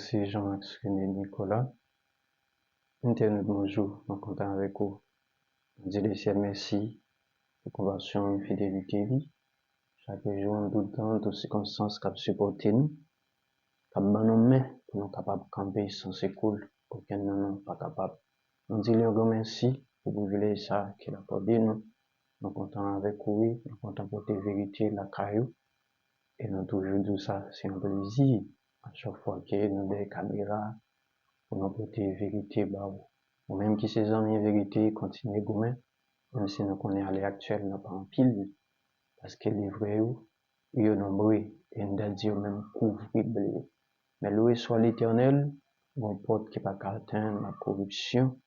c'est Jean-Max René Nicolas. Internet, bonjour, en content avec vous. Dieu le ciel, merci pour compassion et fidélité. Chaque jour, en tout temps, toutes circonstances, cap supporter nous, cap ban nos mains pour nous capables de camper sans s'écoule. Aucun non, pas capable. On dit le grand merci pour privilège ça qu'il a accordé nous. Nous content avec vous, nous content pour tes vérités, la caillou. Et nous toujours dit ça, c'est un plaisir. À chaque fois que nous des caméras, pour nous porter vérité, bah, ou même qui ces amis vérité, continuer gourmet, même si nous connaissons à l'heure actuelle, nous pas en pile, parce que les vrais, ils sont nombreux, et nous devons dire même couvrir blé. Mais loué soit l'éternel, bon porte qui pas atteindre la corruption,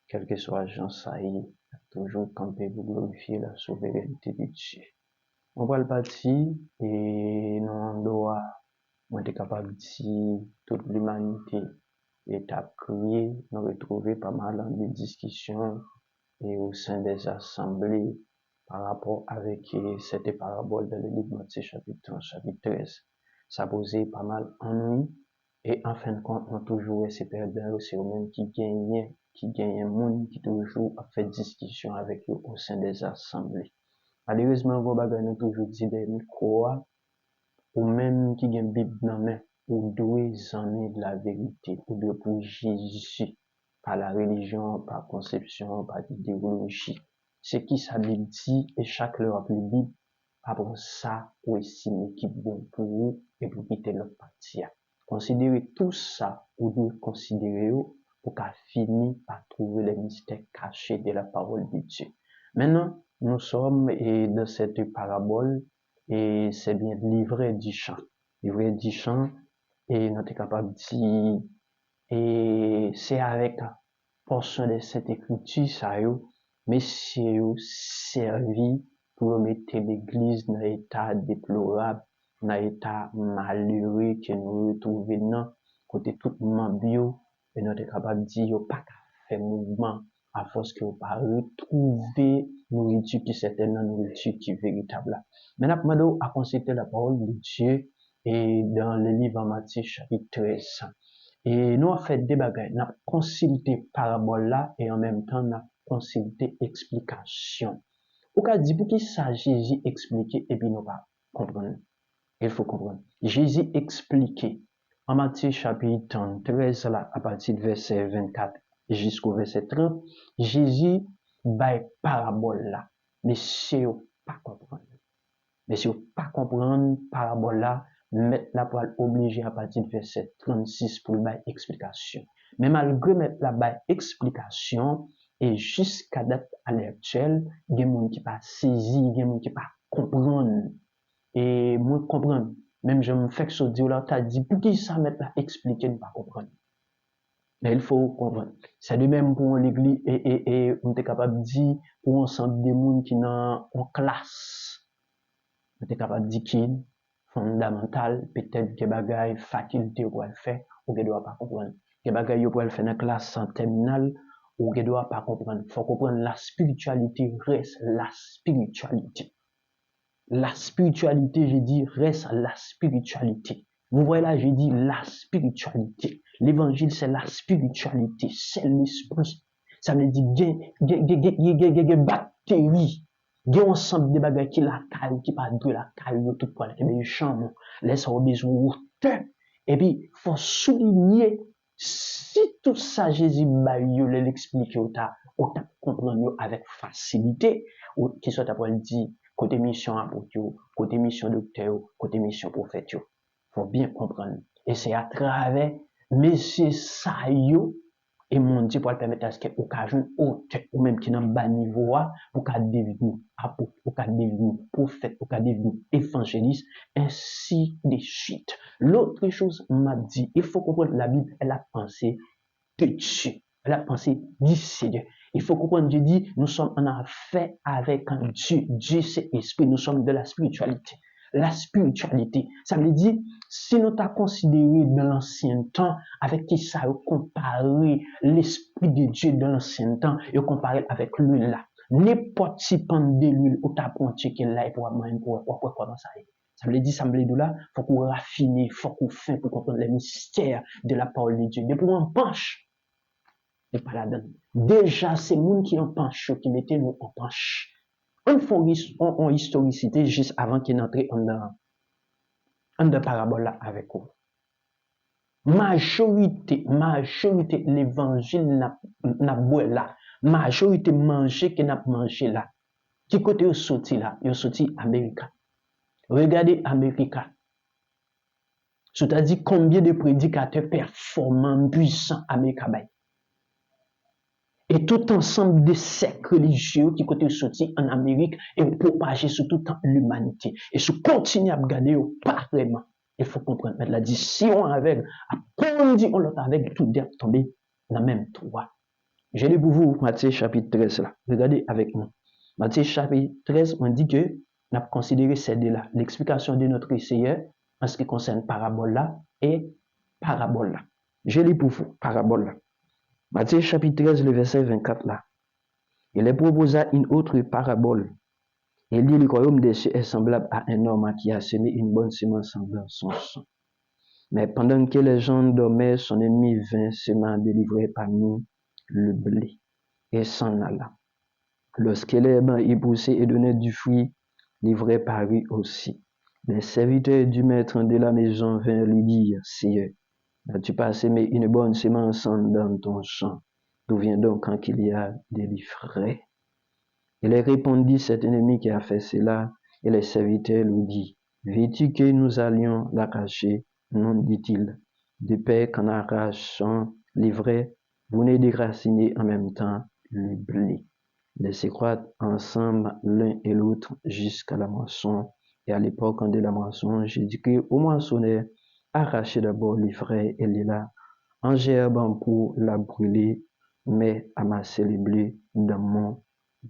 quel que soit Jean Saïd, toujours camper pour glorifier la souveraineté de Dieu. On va le partir, et nous, on doit, on est capable de dire toute l'humanité, étape criée, nous retrouver pas mal dans des discussions et au sein des assemblées par rapport avec cette parabole dans le livre Matthieu chapitre 11, chapitre 13. Ça posait pas mal ennui et en fin de compte, on toujours ces perdants, c'est eux-mêmes qui gagnent monde qui toujours a fait discussion avec eux au sein des assemblées. Malheureusement, vos bagages nous toujours dit des micros, ou même qui gagne Bible dans main, ou doué amis de la vérité, ou de pour Jésus, par la religion, par conception, par idéologie. C'est qui ça Bible dit, et chaque leur appelle Bible, après ça, ou estime qui bon pour vous, et pour quitter notre partie. Considérez tout ça, ou de considérer pour qu'à finir par trouver les mystères cachés de la parole de Dieu. Maintenant, nous sommes dans cette parabole, et c'est bien livré du chant. Livré du chant, et nous sommes capables de dire, et c'est avec portion de cette écriture, ça y est, messieurs servi pour mettre l'église dans l'état déplorable, dans l'état malheureux que nous retrouvons dans, côté tout le monde bio, et nous sommes capables de dire, pas qu'à faire mouvement, à force que vous pas retrouver nourriture qui certaine nourriture qui est véritable. Maintenant, nous à consulter la parole de Dieu et dans le livre Matthieu chapitre 13. Et nous avons fait des bagages, nous avons consulté parabole là et en même temps nous avons consulté explication. Ou qu'a dit pour qui ça Jésus expliqué et puis nous pas comprendre. Il faut comprendre. Jésus expliqué en Matthieu chapitre 13 là à partir du verset 24 jusqu'au verset 30, Jésus bail parabole là. Mais c'est pas comprendre. Mais si vous pas comprendre parabole là, mettre la poêle obligé à partir du verset 36 pour une explication. Mais malgré mettre la baille explication, et jusqu'à date à l'heure actuelle, il y a des gens qui pas saisi, il y a des gens qui pas comprendre. Et moi comprendre. Même je me fais que ce dire là, t'as dit, pour qui ça mettre la expliquer, ne pas comprendre. Mais il faut comprendre. C'est de même pour l'église, et on est capable de dire, pour ensemble des gens qui n'ont en classe. On est capable de dire qu'il fondamental, peut-être que bagaille, faculté ou le faire, ou que doit pas comprendre. Que bagaille ou le faire dans classe en terminale, ou que doit pas comprendre. Faut comprendre la spiritualité reste la spiritualité. La spiritualité, j'ai dit, reste la spiritualité. Vous voyez là, j'ai dit la spiritualité. L'évangile, c'est la spiritualité. C'est l'esprit. Ça veut dire, il y a bactéries. Il y a ensemble de bagages qui la caille, qui pas de la caille, tout pour aller, mais chambre, laisse au besoin et puis, faut souligner, si tout ça, Jésus, l'explique, on comprendre avec facilité, ou qui soit après dire, côté mission apôtre, côté mission docteur, côté mission prophète, faut bien comprendre. Et c'est à travers, messieurs ça, et mon Dieu pour le permettre à ce qu'on ait haute, ou même qui n'a bas niveau, pour qu'à devenir apôtre, pour qu'à devenir prophète, pour qu'à devenir évangéliste, ainsi de suite. L'autre chose m'a dit, il faut comprendre la Bible, elle a pensé de Dieu. Elle a pensé d'ici Dieu. Il faut comprendre, Dieu dit, nous sommes en affaire avec un Dieu. Dieu, c'est esprit. Nous sommes de la spiritualité. La spiritualité. Ça veut dire, si nous t'as considéré dans l'ancien temps, avec qui ça a comparé l'esprit de Dieu dans l'ancien temps, et comparé avec l'huile là. N'importe si pan de l'huile, ou t'as pointé qu'elle là, et pour avoir pour comment ça est. Ça veut dire, là, faut qu'on raffine, faut qu'on fait pour comprendre les mystères de la parole de Dieu. Depuis on penche, et pas là-dedans. Déjà, c'est moun qui en penche, qui mettait nous en penche. On fait en historicité juste avant qu'il entre en de parabole là avec vous. Majorité, l'évangile n'a boire là. Majorité manger que n'a manger là. Qui côté yo sorti là? Yo sorti Amérique. Regardez Amérique. C'est-à-dire combien de prédicateurs performants, puissants Amérique. Et tout ensemble de sectes religieux qui côté sorti en Amérique et propagé sur toute l'humanité. Et se continue à regarder pareillement. Il faut comprendre. Elle a dit, si on aveugle, après on dit on l'autre aveugle, tout doit tomber dans la même trou. Je lis pour vous Matthieu chapitre 13 là. Regardez avec nous. Matthieu chapitre 13, on dit que on a considéré ces deux-là, l'explication de notre Seigneur en ce qui concerne parabole là et parabole là. Je lis pour vous, parabole là. Matthieu chapitre 13, le verset 24 là. Il leur proposa une autre parabole. Il dit, le royaume des cieux est semblable à un homme qui a semé une bonne semence dans son champ. Mais pendant que les gens dormaient, son ennemi vint seulement délivrer parmi le blé et s'en alla. Lorsque l'herbe y poussait et donnait du fruit, l'ivraie parut aussi. Les serviteurs du maître de la maison vinrent lui dire, Seigneur, n'as-tu pas semé une bonne semence dans ton champ? D'où vient donc quand il y a des livrets? Il répondit, cet ennemi qui a fait cela, et les serviteurs lui dit, veux-tu que nous allions l'arracher? Non, dit-il, de peur qu'en arrachant l'ivraie, vous ne déracinez en même temps le blé. Laissez croître ensemble l'un et l'autre jusqu'à la moisson. Et à l'époque de la moisson, j'ai dit que au moissonneur, arrachez d'abord l'ivraie et les là, en gerbant pour la brûler, mais amassez les blés dans mon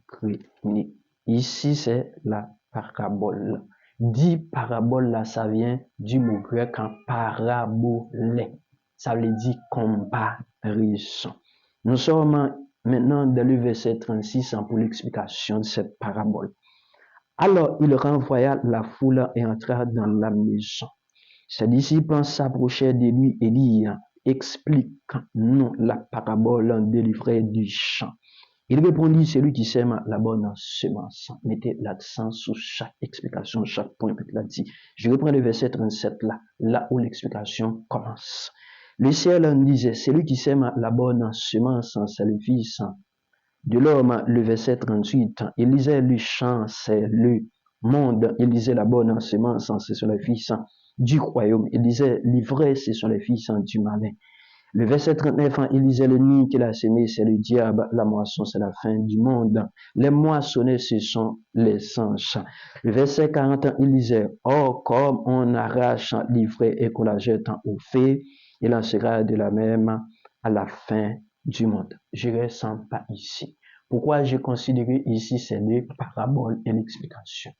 grenier. Ici, c'est la parabole. Dit parabole là, ça vient du mot grec en parabolé. Ça veut dire comparaison. Nous sommes maintenant dans le verset 36 pour l'explication de cette parabole. Alors il renvoya la foule et entra dans la maison. Ses disciples s'approchèrent de lui et dirent, explique-nous la parabole délivrée du champ. Il répondit, celui qui sème la bonne semence. Mettez l'accent sur chaque explication, chaque point. Je reprends le verset 37 là où l'explication commence. Le ciel disait, celui qui sème la bonne semence, c'est le Fils de l'homme. Le verset 38, il disait, le champ, c'est le monde. Il disait, la bonne semence, c'est sur le Fils du royaume. Il disait, l'ivraie, c'est sur le Fils du malin. Le verset 39, il disait, le nid qu'il a semé, c'est le diable. La moisson, c'est la fin du monde. Les moissonneurs, ce sont les anges. Le verset 40, il disait, oh, comme on arrache l'ivraie et qu'on la jette au feu, il en sera de la même à la fin du monde. Je ne ressens pas ici. Pourquoi j'ai considéré ici ces deux paraboles et l'explication?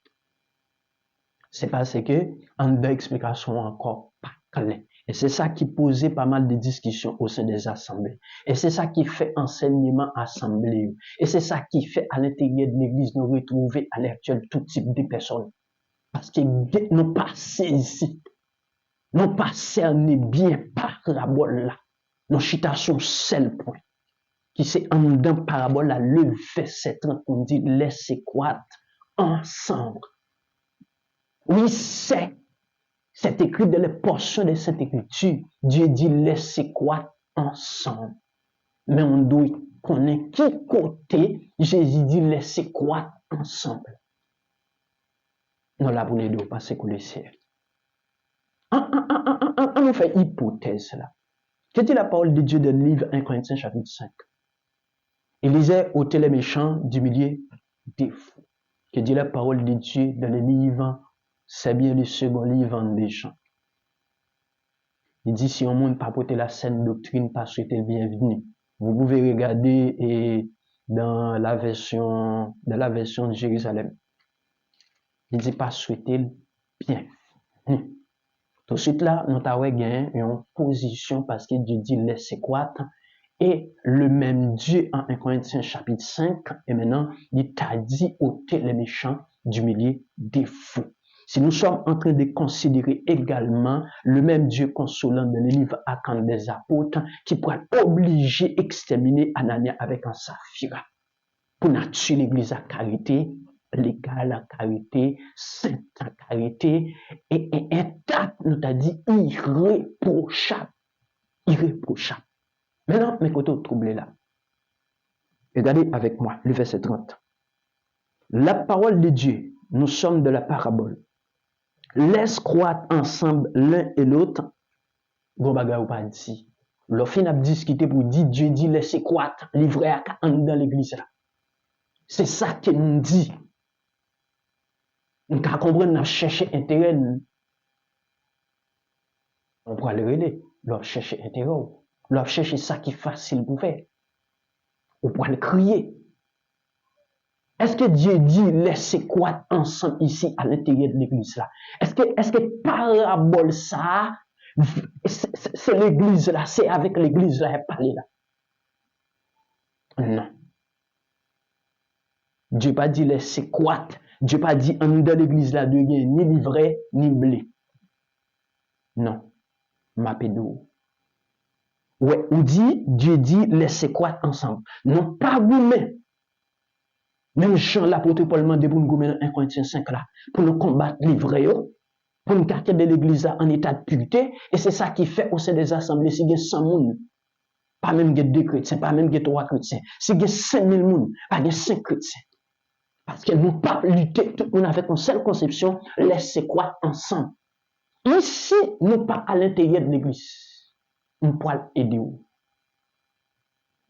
C'est parce que, en deux explications encore pas claires. Et c'est ça qui posait pas mal de discussions au sein des assemblées. Et c'est ça qui fait enseignement assemblée. Et c'est ça qui fait à l'intérieur de l'église nous retrouver à l'actuel tout type de personnes. Parce que nous pas saisi, nous pas cerné bien parabole là. Nous chita sur seul point. Qui c'est en d'un parabole là, le verset 30, on dit, laissez croître ensemble. Oui, c'est écrit dans les portions de cette écriture. Dieu dit, laissez croître ensemble. Mais on doit connaître qui côté Jésus dit, laissez croître ensemble. Nous l'avons les deux, parce que le ciel. On fait hypothèse là. Que dit la parole de Dieu dans le livre 1 Corinthiens chapitre 5? Il disait, ôtez les méchants du milieu des fous. Que dit la parole de Dieu dans le livre, c'est bien le second livre des gens. Il dit, si on ne pas porter la saine doctrine, pas souhaiter le bienvenu. Vous pouvez regarder dans la version de Jérusalem. Il dit, pas souhaiter le bienvenu. Tout de suite là, nous avons gagné une position parce que Dieu dit, laissez croître. Et le même Dieu en 1 Corinthiens chapitre 5, et maintenant, il t'a dit ôter les méchants du milieu des fous. si nous sommes en train de considérer également le même Dieu consolant dans le livre Actes des Apôtres qui pourrait obliger exterminer Anania avec un Saphira pour tuer l'église à carité, légale à carité, sainte à carité et intacte, nous t'a dit irréprochable. Irréprochable. Maintenant, mes côtés troublés là. Regardez avec moi le verset 30. La parole de Dieu, nous sommes de la parabole. Laisse croître ensemble l'un et l'autre. Bon bagay ou pas dit. Le fin a discuté pour dire Dieu dit laissez croître, livré à dans l'église là. C'est ça qu'il nous dit. On peut comprendre, on a cherché intérêt. On pourra le relayer. On chercher intérêt. On chercher ça qui est facile pour faire. On pourra le crier. Est-ce que Dieu dit laissez croître ensemble ici à l'intérieur de l'église là? Est-ce que parabole ça, c'est l'église là, c'est avec l'église là, elle parle là? Non. Dieu pas dit laissez croître. Dieu pas dit en dans l'église là de gagner ni livret ni blé. Non. Ma pédo. Ouais, ou dit, Dieu dit laissez croître ensemble. Non, pas vous-même. Même Jean l'apôtre Paul m'a dit pour nous gouverner dans 1 Corinthiens 5 là, pour nous combattre les vrais, pour nous garder de l'église en état de pureté, et c'est ça qui fait au sein des assemblées, si il y a 100 personnes, pas même 2 chrétiens, pas même 3 chrétiens, si il y a 5000 personnes, pas de 5 chrétiens. Parce qu'elles n'ont pas lutté, tout le monde avec une seule conception, laissez croître ensemble. Ici, nous pas à l'intérieur de l'église. Nous pouvons aider.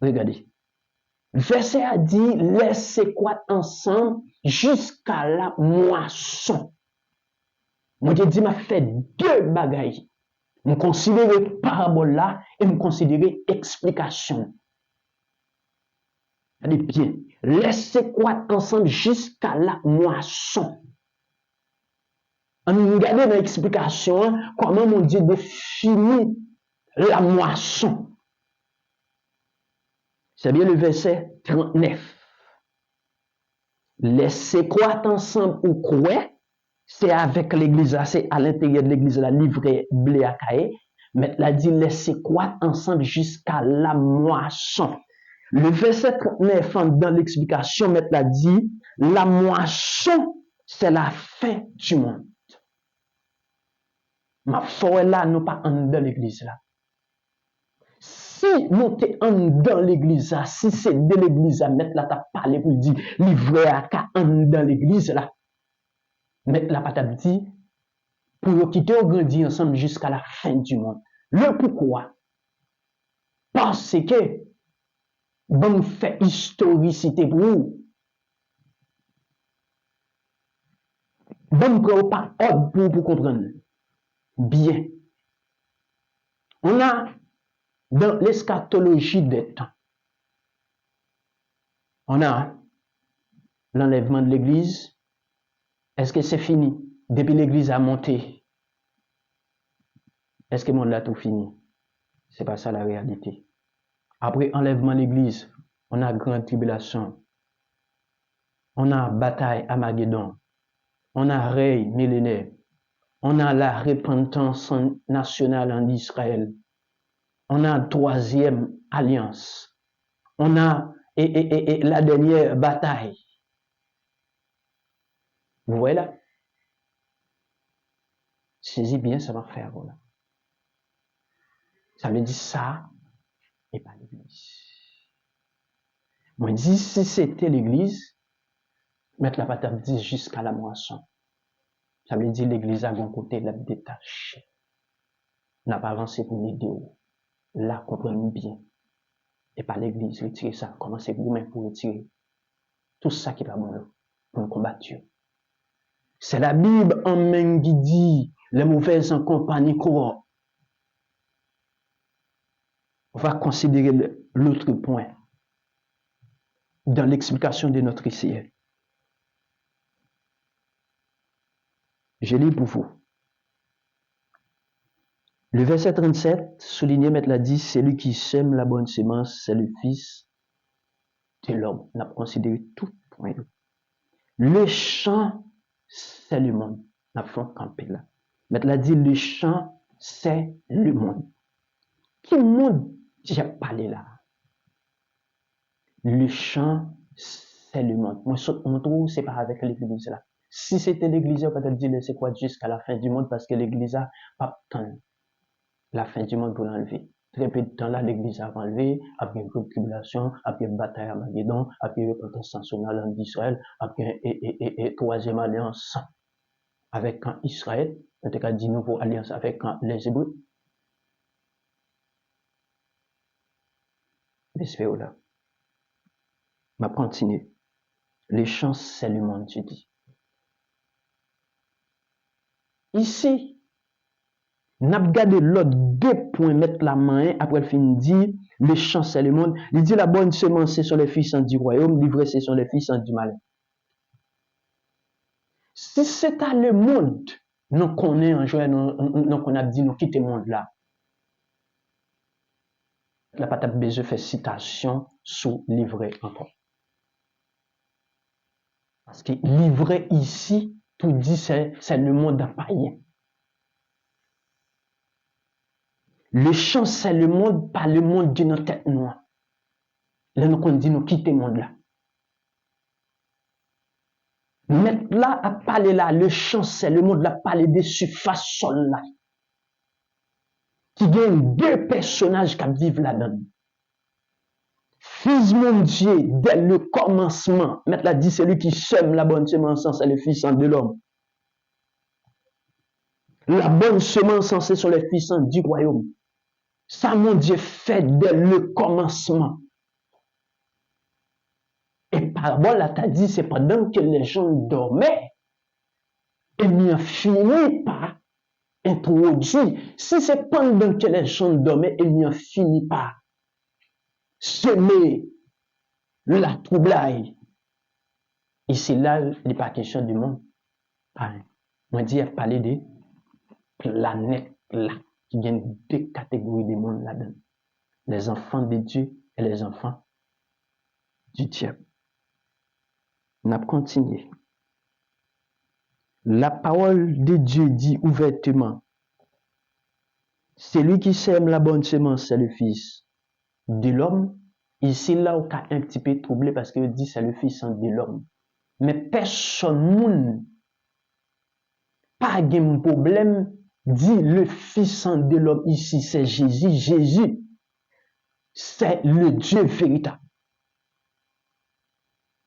Regardez. Verset a dit, laissez croître ensemble jusqu'à la moisson. Moi, je dis, m'a fait 2 bagailles. Je considère parabole là et je considère explication. Allez bien, laissez croître ensemble jusqu'à la moisson. On regarde dans l'explication comment mon Dieu définit la moisson. C'est bien le verset 39. Laissez croître ensemble ou quoi? C'est avec l'église, c'est à l'intérieur de l'église, la livrée blé à caille. Mais là dit laissez croître ensemble jusqu'à la moisson. Le verset 39, dans l'explication, mais là dit la moisson, c'est la fin du monde. Ma foi là, nous pas en dans l'église là. Si nous sommes dans l'église, si c'est de l'église, mettre là, t'as parlé pour dire, livrer à dans l'église là, mettre là, t'as dit, pour quitter au grandir ensemble jusqu'à la fin du monde. Le pourquoi? Parce que, bon, fait historicité pour vous. Bon, pas ordre pour comprendre. Bien. On a, dans l'eschatologie des temps, on a l'enlèvement de l'église. Est-ce que c'est fini? Depuis l'église a monté, est-ce que le monde a tout fini? C'est pas ça la réalité. Après enlèvement de l'église, on a grande tribulation. On a bataille à Magédon. On a règne millénaire. On a la repentance nationale en Israël. On a 3e alliance. On a la dernière bataille. Vous voyez là? Saisis bien ça va faire voilà. Ça veut dire ça et pas l'église. Moi dis si c'était l'église, mettre la patate 10 jusqu'à la moisson. Ça veut dire l'église a un côté la détaché. N'a pas avancé pour l'aider. Là, comprenez bien. Et pas l'église, retirer ça. Commencez vous-même pour retirer tout ça qui va bon pour nous combattre. C'est la Bible en même qui dit les mauvaises en compagnie corrompt. On va considérer l'autre point dans l'explication de notre ici. Je lis pour vous. Le verset 37, souligné, mettre la dit, celui qui sème la bonne sémence, c'est le fils de l'homme. On a considéré tout point. Le champ, c'est le monde. N'a font camper là. Maintenant, dit le champ, c'est le monde. Qui monde j'ai parlé là? Le champ, c'est le monde. Moi, on trouve, c'est pas avec l'église là. Si c'était l'église, on peut peut-être dire, c'est quoi jusqu'à la fin du monde, parce que l'église a pas tant la fin du monde pour l'enlever. Très peu de temps là, l'église a enlevé, après une grande tribulation, après une bataille à Magédon, après une repentance nationale en Israël, après troisième alliance avec Israël, en tout cas, dit nouveau alliance avec les Hébreux. J'espère là. Ma continue. Les champs, c'est le monde, tu dis. Ici, n'a regardé l'autre deux points, mettre la main, après le fin dit, les champs, c'est le monde. Il dit la bonne semence, c'est sur les fils du royaume, livré, c'est sur les fils du malin. Si c'est à le monde, nous connaissons un jour, nous qu'on a dit, nous quitter le monde là. La patate besoin fait citation sous livret encore. Parce que livret ici, tout dit, c'est le monde païen. Le champ, c'est le monde, pas le monde de notre tête noire. Là, nous qu'on dit, nous quitter le monde là. Mettre là, à parler là, le champ, c'est le monde là, parler des surfaces sol là. Qui gagne deux personnages qui vivent là-dedans. Fils mon Dieu, dès le commencement, mettre là dit celui qui sème la bonne semence, c'est le fils de l'homme. La bonne semence, c'est sur les fils du royaume. Ça, mon Dieu, fait dès le commencement. Et parabole, là, t'as dit, c'est pendant que les gens dormaient, et n'y finit pas introduit. Si c'est pendant que les gens dormaient, il n'y finit pas semer la troublaille. Et c'est là, il n'est pas question du monde. Moi, je dis, parler des planètes là, qui viennent deux catégories de monde là-dedans. Les enfants de Dieu et les enfants du diable. On a continué. La parole de Dieu dit ouvertement, celui qui sème la bonne semence, c'est le fils de l'homme. Ici, là, on a un petit peu troublé parce qu'il dit c'est le fils de l'homme. Mais personne, pas de problème, dit le fils de l'homme ici, c'est Jésus. Jésus, c'est le Dieu véritable.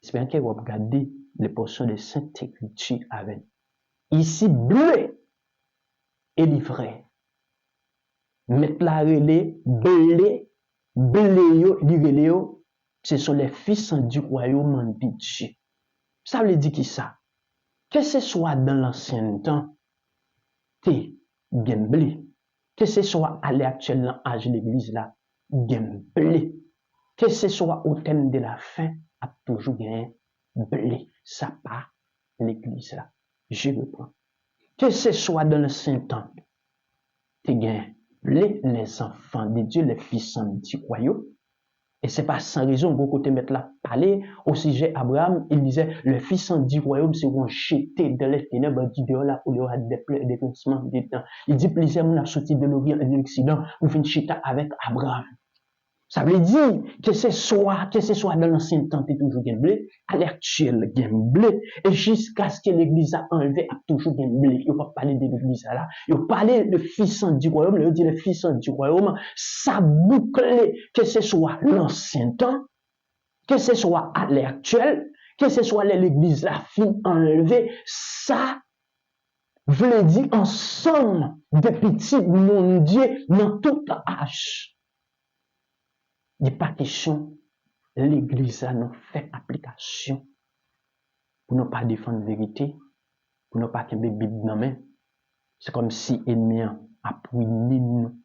C'est bien que vous regardez les portions de Sainte Écriture avec. Ici, bleu et livré. Mettre la relais, blé, ce sont les fils du royaume de Dieu. Ça veut dire qui ça? Que ce soit dans l'ancien temps, t'es bien blé. Que ce soit à l'actuel dans l'âge de l'église là, bien blé. Que ce soit au thème de la fin, a toujours bien blé. Ça part l'église là. Je reprends. Que ce soit dans l'ancien temps, t'es bien les enfants de Dieu, les fils du royaume. Et c'est pas sans raison, beaucoup te mettre là, parler au sujet Abraham, il disait, le fils du royaume seront jetés dans les ténèbres du dehors là où il y aura des plaies et des pincements des temps. Il dit, plusieurs moun a sorti de l'Orient et de l'Occident, ou fin chita avec Abraham. Ça veut dire que ce soit dans l'ancien temps, t'es toujours bien blé, à l'actuel, bien blé, et jusqu'à ce que l'église a enlevé, a toujours bien blé. Il ne faut pas parler de l'église là. Il faut parler de fils du royaume, il dit le fils du royaume, ça boucle, que ce soit l'ancien temps, que ce soit à l'actuel, que ce soit l'église la fin enlevée, ça veut dire ensemble de petits mon Dieu dans tout âge. Il n'est pas question, l'église a nous fait application pour ne pas défendre la vérité, pour ne pas qu'il y ait Bible dans la main. C'est comme si l'ennemi a appris nous,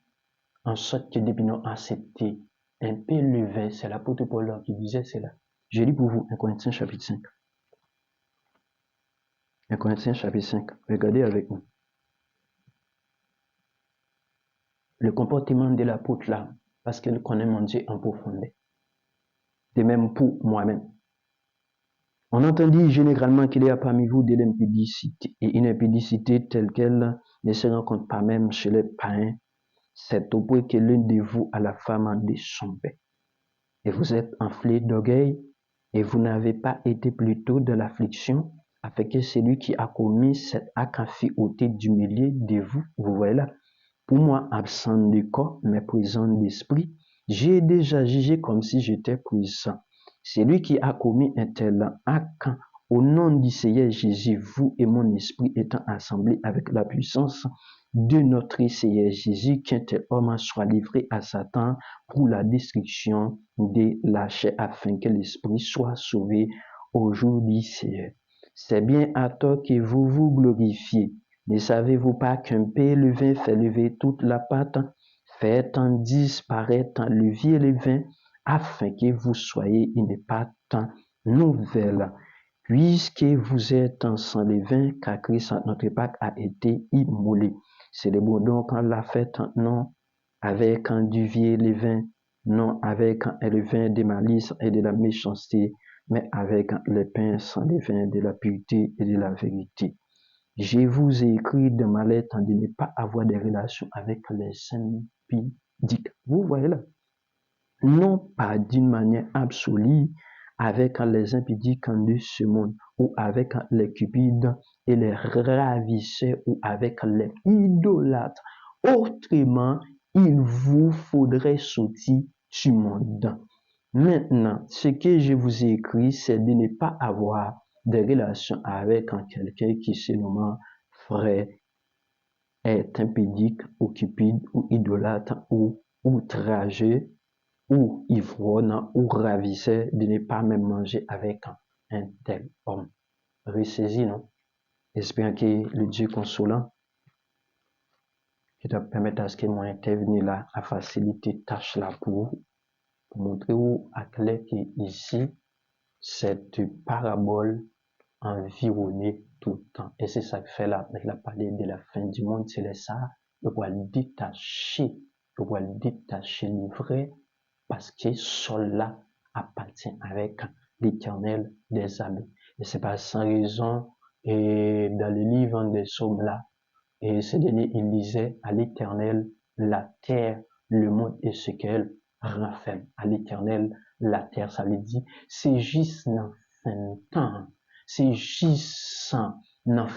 en sorte que depuis nous accepté un peu le verset, c'est l'apôtre Paul qui disait cela. Je lis pour vous 1 Corinthiens chapitre 5. 1 Corinthiens chapitre 5. Regardez avec nous. Le comportement de l'apôtre là, parce qu'il connaît mon Dieu en profondeur. De même pour moi-même. On entendit généralement qu'il y a parmi vous de l'impudicité, et une impudicité telle qu'elle ne se rencontre pas même chez les païens. C'est au point que l'un de vous a la femme en désombé. Et vous êtes enflé d'orgueil, et vous n'avez pas été plutôt de l'affliction, afin que celui qui a commis cet acte en fût ôté du milieu de vous. Vous voyez là, pour moi, absent de corps, mais présent d'esprit, j'ai déjà jugé comme si j'étais présent. Celui qui a commis un tel acte, au nom du Seigneur Jésus, vous et mon esprit étant assemblés avec la puissance de notre Seigneur Jésus, qu'un tel homme soit livré à Satan pour la destruction de la chair, afin que l'esprit soit sauvé au jour du Seigneur. C'est bien à tort que vous vous glorifiez. Ne savez-vous pas qu'un peu levain fait lever toute la pâte? Faites en disparaître levier le vin, afin que vous soyez une pâte nouvelle. Puisque vous êtes sans levain, car Christ, notre Pâque, a été immolé. C'est le bon donc on l'a fait, non avec un du vieux levain, non avec un levain de malice et de la méchanceté, mais avec le pain sans levain de la pureté et de la vérité. Je vous ai écrit dans ma lettre de ne pas avoir des relations avec les impudiques. Vous voyez là? Non pas d'une manière absolue avec les impudiques de ce monde, ou avec les cupides et les ravisseurs, ou avec les idolâtres. Autrement, il vous faudrait sortir du monde. Maintenant, ce que je vous ai écrit, c'est de ne pas avoir des relations avec quelqu'un qui se nomme frère, est impudique, ou cupide, ou idolâtre, ou outrageux, ou ivrogne, ou ravisseur, de ne pas même manger avec un tel homme. Ressaisis, non? Espérons que le Dieu consolant, qui te permettre à ce que moi intervenir là, à faciliter tâche là pour montrer où à clair que ici, cette parabole environnée tout le temps. Et c'est ça que fait là, avec la parler de la fin du monde, c'est ça, le détacher le vrai, parce que cela appartient avec l'Éternel des armées. Et c'est pas sans raison, et dans le livre des Psaumes là, et ce dernier, il disait à l'Éternel, la terre, le monde et ce qu'elle renferme. À l'Éternel, la terre, ça veut dire, c'est juste dans fin temps, c'est juste dans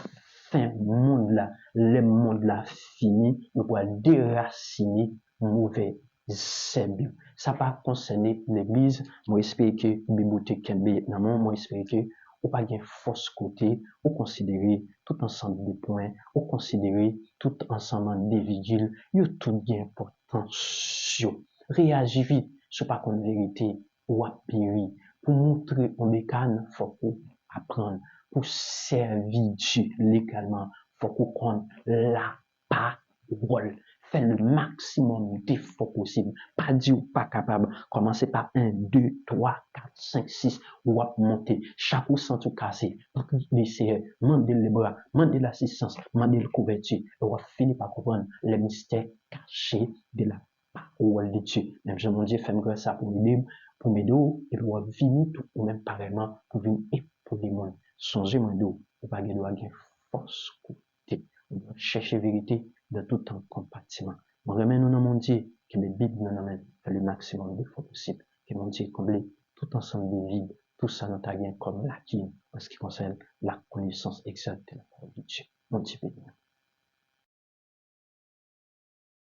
fin monde là, le monde là fini, nous pourrons déraciner mauvais zèbre. Ça va concerner l'église, moi espère que bibliothèque Kembe, moi espère que ou pas gain force côté, ou considérer tout ensemble de points, ou considérer tout ensemble de vigiles, yo tout gain importance. Réagis vite, c'est pas qu'on vérité, ou à périr. Pour montrer au bécane, faut qu'on apprendre. Pour servir Dieu légalement, faut qu'on prenne la parole. Fais le maximum d'efforts possible. Pas dire pas capable. Commencez par 1, 2, 3, 4, 5, 6. Ou à monter. Chaque ou sans tout casser. D'essayer. Mandez les bras. Mandez l'assistance. Mandez le couverture. Et on va finir par comprendre les mystères cachés de la parole de Dieu. Même je mon Dieu, fais-moi grâce pour m'aider, et puis on va venir tout, ou même pareillement, pour venir épauler moi. Songez moi d'eau. Ou pas gagner force côté. On doit chercher vérité de tout en compartiment. On remet nous dans mon Dieu, que mes Bibles nous amènent faire le maximum de fois possible. Que mon Dieu comble tout ensemble des vides, tout ça nous a comme l'acquis en ce qui concerne la connaissance exacte de la parole de Dieu. Mon Dieu béni.